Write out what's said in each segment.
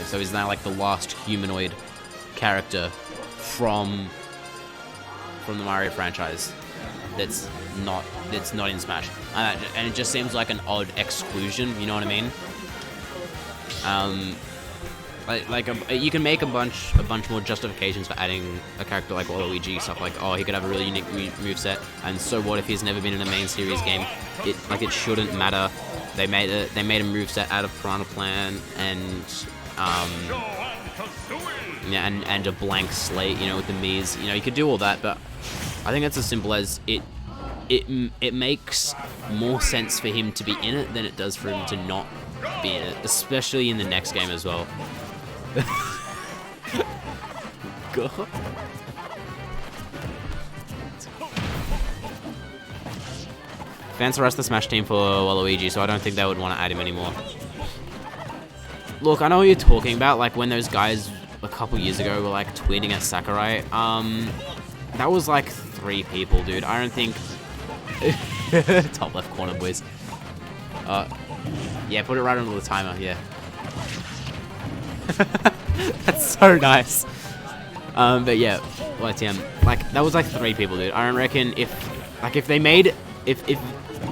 So he's now like the last humanoid character from the Mario franchise that's not in Smash, and it just seems like an odd exclusion. You know what I mean? You can make a bunch more justifications for adding a character like Waluigi, stuff like, oh, he could have a really unique moveset, and so what if he's never been in a main series game? It shouldn't matter. They made a moveset out of Piranha Plant and and a blank slate, you know, with the Mii's. You know, you could do all that, but I think it's as simple as it makes more sense for him to be in it than it does for him to not be in it, especially in the next game as well. God. Fans harassed the Smash team for Waluigi, so I don't think they would want to add him anymore. Look, I know what you're talking about, like when those guys a couple years ago were like tweeting at Sakurai. That was like 3 people, dude. I don't think... Top left corner, boys. Yeah, put it right under the timer, yeah. That's so nice. But yeah, YTM. Like, that was like 3 people, dude. I don't reckon if they made... If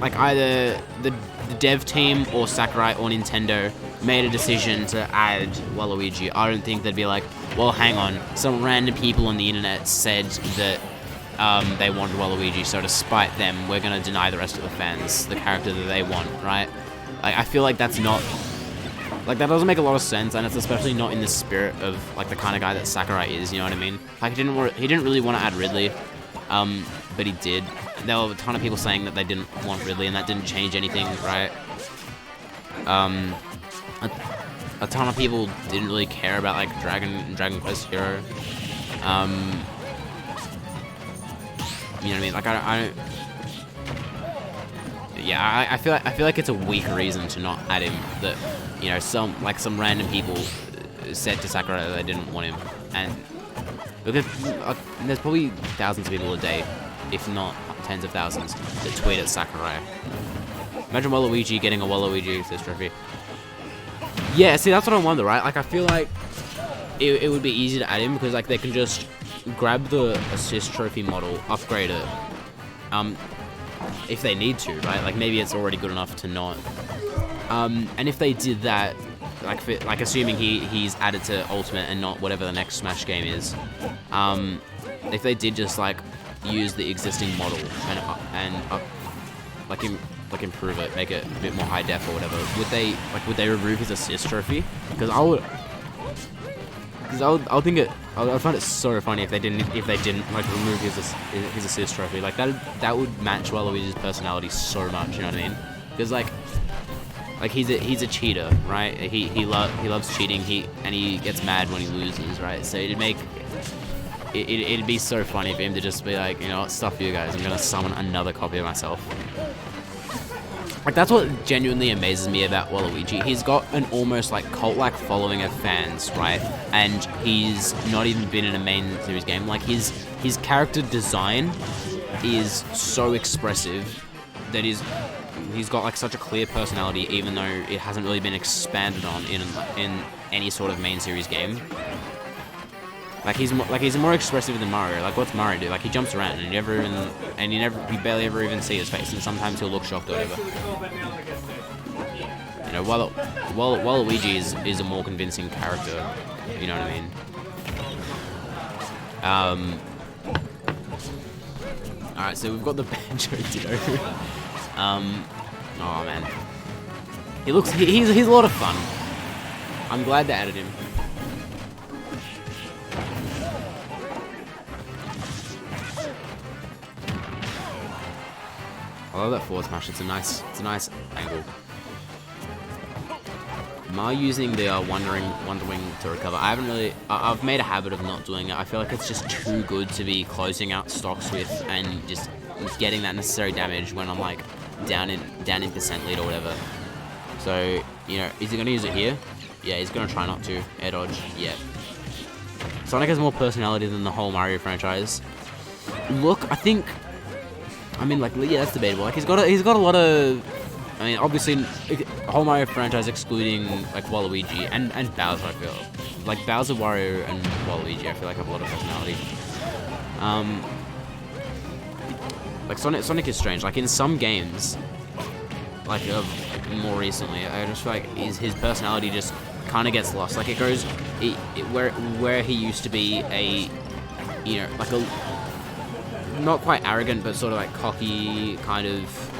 like either the dev team or Sakurai or Nintendo made a decision to add Waluigi, I don't think they'd be like, well, hang on, some random people on the internet said that they wanted Waluigi, so to spite them, we're gonna deny the rest of the fans the character that they want, right? Like, I feel like that's not... Like, that doesn't make a lot of sense, and it's especially not in the spirit of, like, the kind of guy that Sakurai is, you know what I mean? Like, he didn't really want to add Ridley, but he did. There were a ton of people saying that they didn't want Ridley, and that didn't change anything, right? A ton of people didn't really care about, like, Dragon Quest Hero. You know what I mean? Like, I don't... Yeah, I feel like it's a weak reason to not add him. That, you know, some random people said to Sakurai that they didn't want him, and because there's probably thousands of people a day, if not tens of thousands, that tweet at Sakurai. Imagine Waluigi getting a Waluigi assist trophy. Yeah, see, that's what I wonder, right? Like, I feel like it would be easy to add him because, like, they can just grab the assist trophy model, upgrade it, if they need to, right? Like, maybe it's already good enough to not. And if they did that, like assuming he's added to Ultimate and not whatever the next Smash game is, if they did just like use the existing model and improve it, make it a bit more high def or whatever, would they remove his assist trophy? Because I would find it so funny if they didn't like remove his assist trophy. Like that would match Waluigi's personality so much, you know what I mean? Because like he's a cheater, right? He loves cheating. He gets mad when he loses, right? So it'd be so funny for him to just be like, you know what, stuff you guys, I'm gonna summon another copy of myself. Like, that's what genuinely amazes me about Waluigi. He's got an almost like cult-like following of fans, right? And he's not even been in a main series game. Like, his character design is so expressive that he's got like such a clear personality, even though it hasn't really been expanded on in any sort of main series game. Like he's more expressive than Mario. Like, what's Mario do? Like, he jumps around and you barely ever even see his face, and sometimes he'll look shocked or whatever. You know, Waluigi is a more convincing character. You know what I mean? Alright, so we've got the Banjo Ditto. Oh man, he's a lot of fun. I'm glad they added him. I love that forward smash. It's a nice angle. Am I using the Wonder Wing to recover? I've made a habit of not doing it. I feel like it's just too good to be closing out stocks with and just getting that necessary damage when I'm like down in percent lead or whatever. So, you know, is he gonna use it here? Yeah, he's gonna try not to. Air dodge. Yeah. Sonic has more personality than the whole Mario franchise. Look, I mean, like, yeah, that's debatable. Like, he's got a lot of I mean, obviously, whole Mario franchise excluding like Waluigi and Bowser. I feel like Bowser, Wario, and Waluigi. I feel like have a lot of personality. Like Sonic is strange. Like in some games, like more recently, I just feel like his personality just kind of gets lost. Like it goes, where he used to be a, you know, like a not quite arrogant, but sort of like cocky, kind of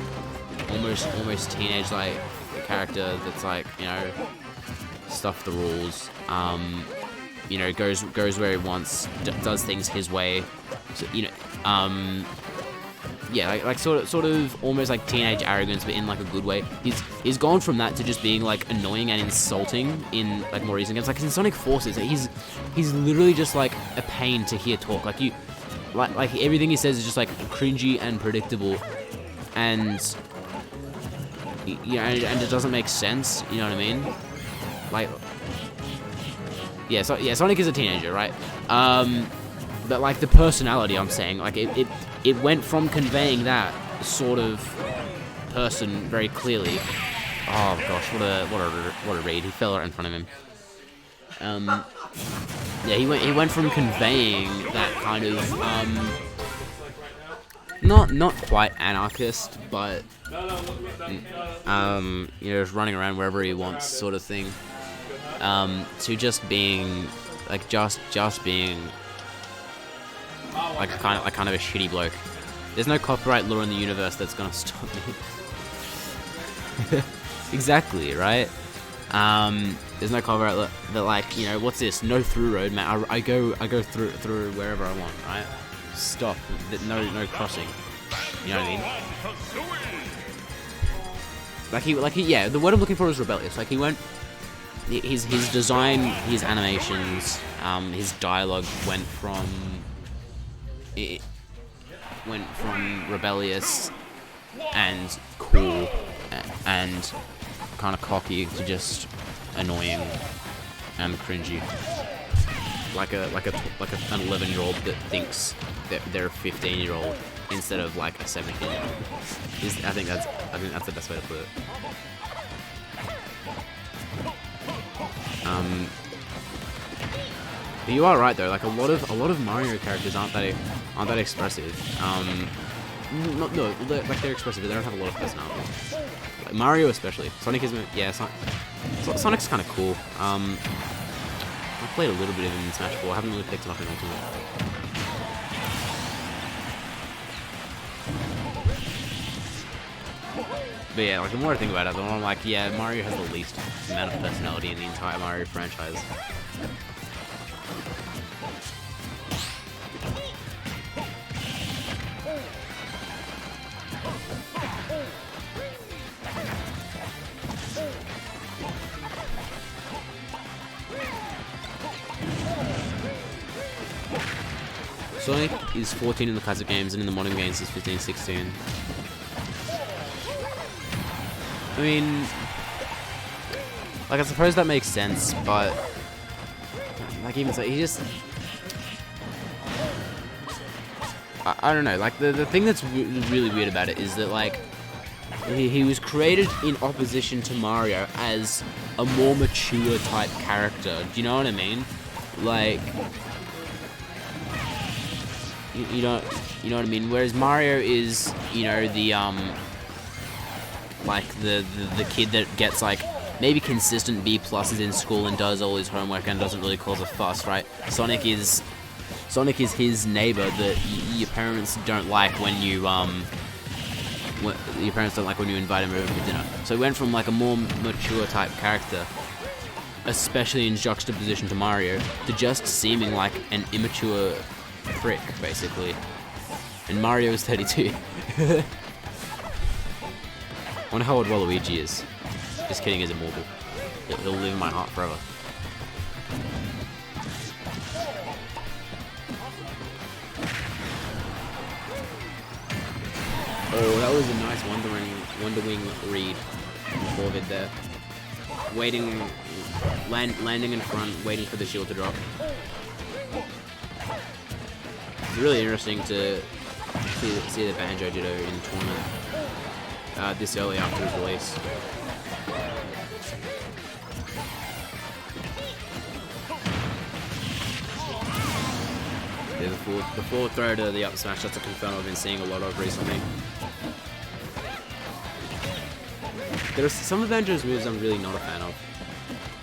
almost teenage like character that's like, you know, stuff the rules. You know, goes where he wants, does things his way. So, you know, yeah, like sort of almost like teenage arrogance, but in like a good way. He's gone from that to just being like annoying and insulting in like more recent games. Like in Sonic Forces, he's literally just like a pain to hear talk. Like like everything he says is just like cringy and predictable, and you know, and it doesn't make sense. You know what I mean? Like, yeah, Sonic is a teenager, right? But like the personality, I'm saying, like it went from conveying that sort of person very clearly. Oh gosh, what a read! He fell right in front of him. Yeah, he went from conveying that kind of not quite anarchist, but you know, just running around wherever he wants, sort of thing, to just being like just being like kind of a shitty bloke. There's no copyright law in the universe that's gonna stop me. Exactly, right? There's no copyright law that, like, you know, what's this? No through road, man. I go through wherever I want, right? Stop. No crossing. You know what I mean? Like he, yeah. The word I'm looking for is rebellious. Like he went. His design, his animations, his dialogue went from rebellious and cool and kind of cocky to just annoying and cringy, like an 11-year-old that thinks that they're a 15-year-old instead of like a 17-year-old. I think that's the best way to put it. But you are right though. Like a lot of Mario characters aren't that expressive. They're expressive, but they don't have a lot of personality. Like Mario especially. Sonic is, yeah. Sonic's kind of cool. I played a little bit of him in Smash 4. I haven't really picked it up in Ultimate. But yeah, like the more I think about it, the more I'm like, yeah, Mario has the least amount of personality in the entire Mario franchise. Sonic is 14 in the classic games, and in the modern games is 15, 16. I mean, like, I suppose that makes sense, but like, even so, he just, I don't know, like, the thing that's really weird about it is that, like, he was created in opposition to Mario as a more mature type character. Do you know what I mean? Like, you know what I mean? Whereas Mario is, you know, the like the kid that gets like maybe consistent B pluses in school and does all his homework and doesn't really cause a fuss, right? Sonic is his neighbor that your parents don't like when you your parents don't like when you invite him over for dinner. So he went from like a more mature type character, especially in juxtaposition to Mario, to just seeming like an immature prick, basically. And Mario is 32. I wonder how old Waluigi is. Just kidding, he's immortal. He'll live in my heart forever. Oh, that was a nice Wonder Wing read from Corvid there. Waiting, landing in front, waiting for the shield to drop. It's really interesting to see the Banjo Ditto in the tournament. this early after his release. Yeah, the forward throw to the up smash, that's a confirm I've been seeing a lot of recently. There are some of Banjo's moves I'm really not a fan of.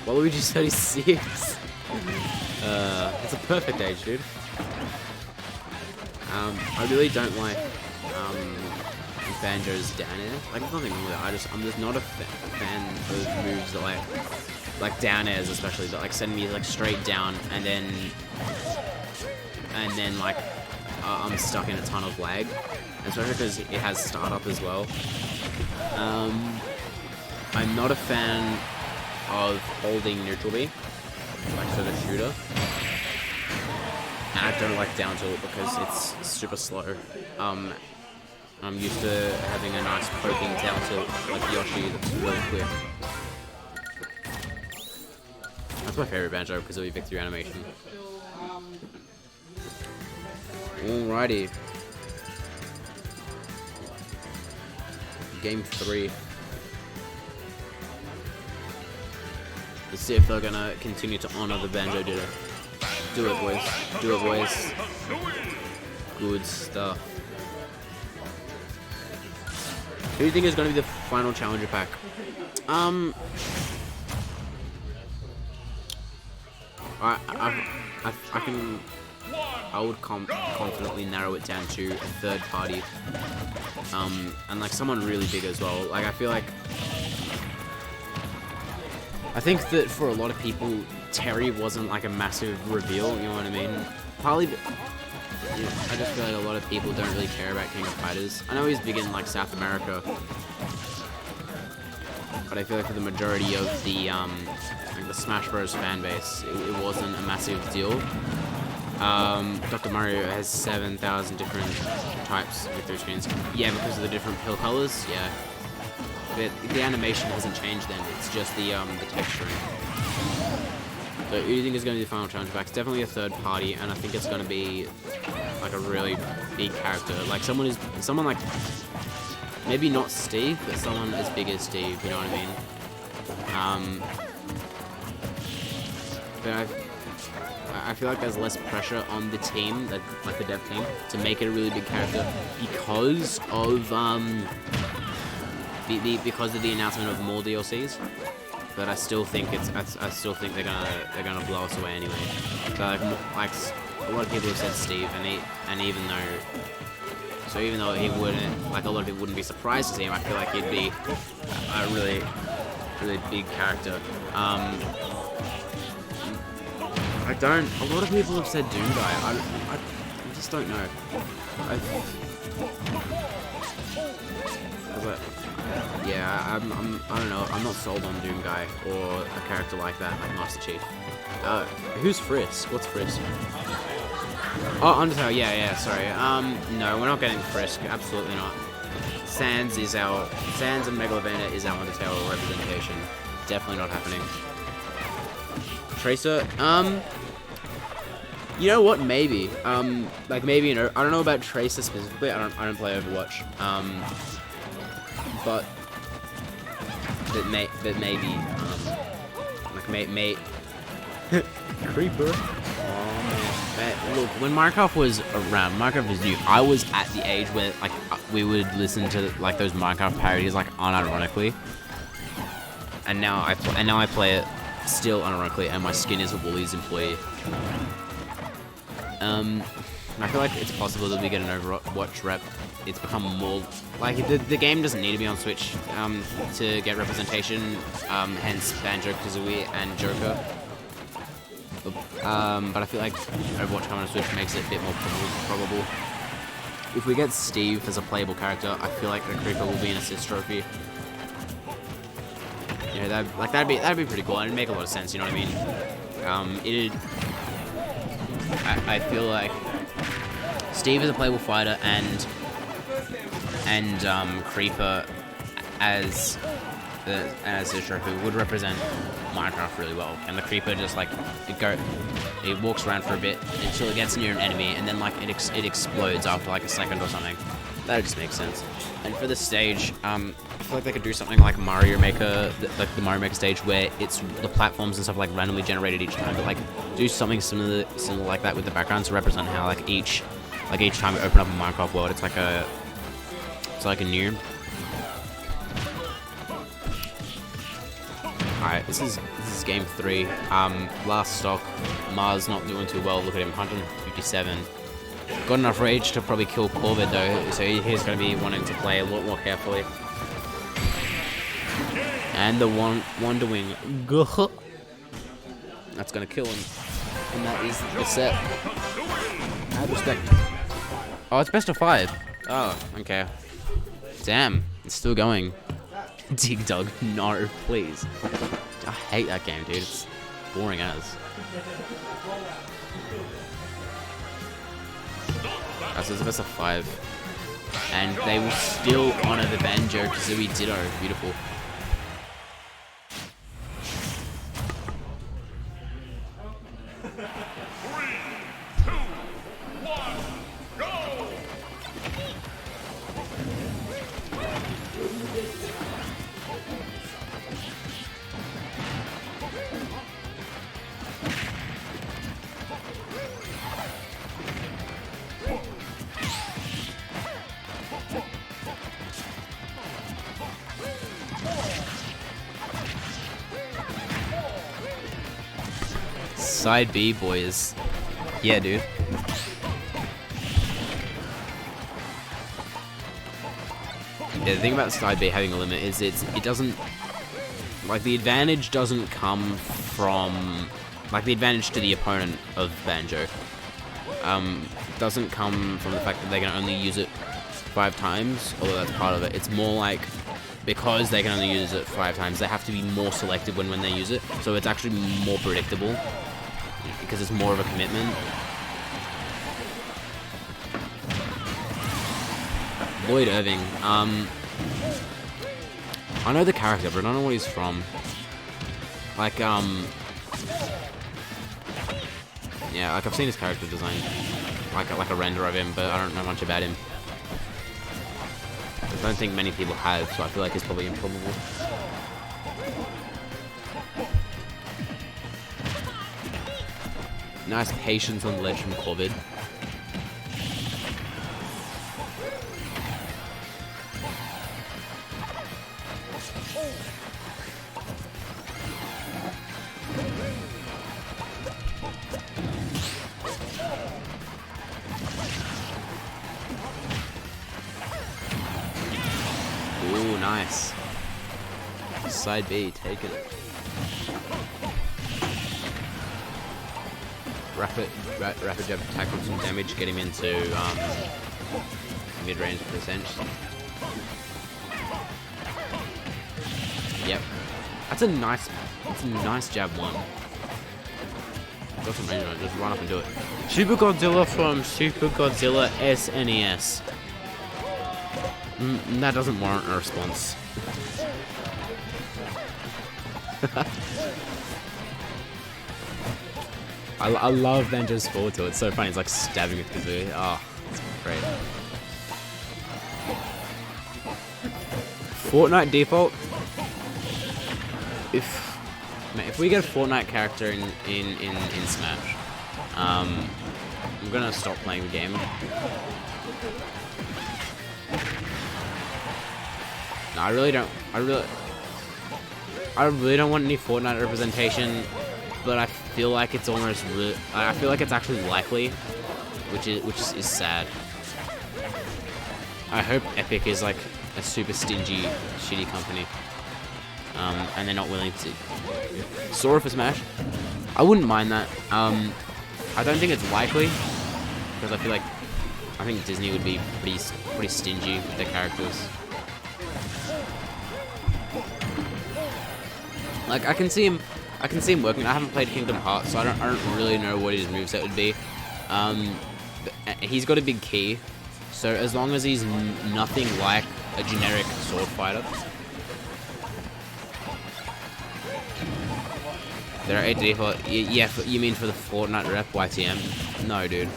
Waluigi's 36. It's a perfect age, dude. I really don't like Banjo's down air. Like, there's nothing wrong with it. I'm just not a fan of moves that like down airs, especially that like send me like straight down and then like I'm stuck in a ton of lag, especially because it has startup as well. I'm not a fan of holding neutral B, like for the shooter. And I don't like down tilt because it's super slow. I'm used to having a nice poking down tilt like Yoshi that's really quick. That's my favorite Banjo because of the victory animation. Alrighty. Game 3. Let's see if they're gonna continue to honor the Banjo Ditto. Do it, boys. Do it, boys. Good stuff. Who do you think is gonna be the final challenger pack? I would confidently narrow it down to a third party. And like someone really big as well. Like I think that for a lot of people, Terry wasn't like a massive reveal, you know what I mean? Partly, I just feel like a lot of people don't really care about King of Fighters. I know he's big in like South America, but I feel like for the majority of the like the Smash Bros fan base, it wasn't a massive deal. Dr. Mario has 7,000 different types of victory screens. Yeah, because of the different pill colors. Yeah. The animation hasn't changed then, it's just the texturing. So who do you think is going to be the final challenge back? It's definitely a third party, and I think it's going to be like a really big character. Like someone like, maybe not Steve, but someone as big as Steve, you know what I mean? But I feel like there's less pressure on the team, like the dev team, to make it a really big character because of because of the announcement of more DLCs, but I still think they're gonna blow us away anyway. So like a lot of people have said Steve, and even though he wouldn't, like a lot of people wouldn't be surprised to see him, I feel like he'd be a really big character. A lot of people have said Doom Guy. I just don't know. Yeah, I don't know. I'm not sold on Doom Guy or a character like that, like Master Chief. Who's Frisk? What's Frisk? Oh, Undertale. Yeah. Sorry. No, we're not getting Frisk. Absolutely not. Sans and Megalovania is our Undertale representation. Definitely not happening. Tracer. You know what? Maybe. Like maybe. You know, I don't know about Tracer specifically. I don't play Overwatch. But maybe, like may Creeper. Oh man, look, when Minecraft was around, Minecraft was new. I was at the age where like we would listen to like those Minecraft parodies like unironically, and now I play it still unironically, and my skin is a Woolies employee. I feel like it's possible that we get an Overwatch rep. It's become more like the game doesn't need to be on Switch to get representation. Hence Banjo, Kazooie, and Joker. But I feel like Overwatch coming on Switch makes it a bit more probable. If we get Steve as a playable character, I feel like the Creeper will be an assist trophy. Yeah, that'd be pretty cool. It'd make a lot of sense. You know what I mean? I feel like Steve is a playable fighter and Creeper as a trophy would represent Minecraft really well. And the Creeper just like it walks around for a bit until it gets near an enemy, and then like it explodes after like a second or something. That just makes sense. And for the stage, I feel like they could do something like Mario Maker, like the Mario Maker stage, where it's the platforms and stuff like randomly generated each time, but like do something similar like that with the background to represent how like each time we open up a Minecraft world, it's like a new. Alright, this is game 3. Last stock, Mars not doing too well. Look at him, 157. Got enough rage to probably kill Corvid though, so he's going to be wanting to play a lot more carefully. And the Wonder Wing, that's going to kill him. And that is the set. I have respect. Oh, it's best of 5. Oh, okay. Damn, it's still going. Dig Dug, no, please. I hate that game, dude. It's boring as. So it's a best of 5. And they will still honor the Banjo Kazooie Ditto. Beautiful. Side B, boys. Yeah, dude. Yeah, the thing about side B having a limit is it doesn't, like, the advantage doesn't come from, like, the advantage to the opponent of Banjo doesn't come from the fact that they can only use it 5 times, although that's part of it. It's more like, because they can only use it 5 times, they have to be more selective when they use it, so it's actually more predictable, because it's more of a commitment. Lloyd Irving, I know the character, but I don't know what he's from. Like, yeah, like I've seen his character design, like a render of him, but I don't know much about him. I don't think many people have, so I feel like it's probably improbable. Nice patience on the ledge from Corvid. Ooh, nice. Side B, taking it. Rapid jab attack with some damage, get him into mid-range percent. Yep, that's a nice jab one. Got some range on it, just run up and do it. Super Godzilla from Super Godzilla SNES. That doesn't warrant a response. I love Banjo's forward to it. It's so funny. It's like stabbing with Kazooie. Oh, it's great. Fortnite default. If we get a Fortnite character in Smash, I'm gonna stop playing the game. No, I really don't want any Fortnite representation, but I feel like it's almost I feel like it's actually likely, which is sad. I hope Epic is like a super stingy, shitty company, and they're not willing to. Sora for Smash, I wouldn't mind that. I don't think it's likely, because I think Disney would be pretty stingy with their characters. Like I can see him working. I haven't played Kingdom Hearts, so I don't really know what his moveset would be. He's got a big key, so as long as he's nothing like a generic sword fighter. There are 8 default. Yeah, you mean for the Fortnite rep YTM? No, dude.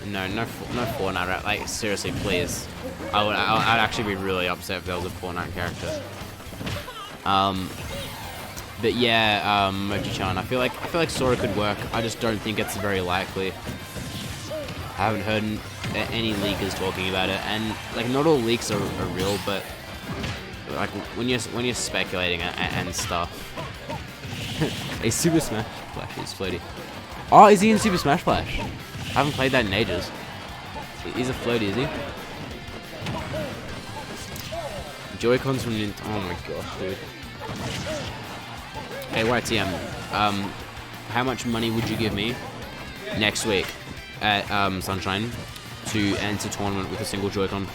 No Fortnite rap. Like, seriously, please. I'd actually be really upset if there was a Fortnite character. But yeah, Mochi-chan. I feel like Sora could work. I just don't think it's very likely. I haven't heard any leakers talking about it, and like not all leaks are real, but like when you're speculating and stuff. A Super Smash Flash is floaty. Oh, is he in Super Smash Flash? I haven't played that in ages. He's a floaty, is he? Joy-Cons from Nintendo. Oh my gosh, dude. Hey, YTM. How much money would you give me next week at Sunshine to enter tournament with a single Joy-Con?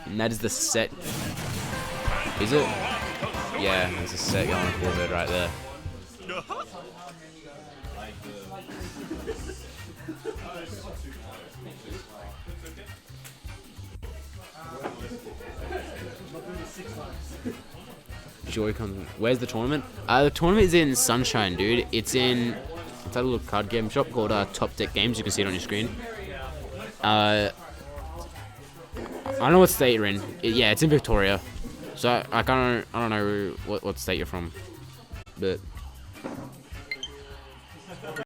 And that is the set. Is it? Yeah, there's a set going for Corvid right there. Joy-Con. Where's the tournament? The tournament is in Sunshine, dude. It's at a little card game shop called Top Deck Games. You can see it on your screen. I don't know what state you're in. Yeah, it's in Victoria. So I don't know what state you're from, but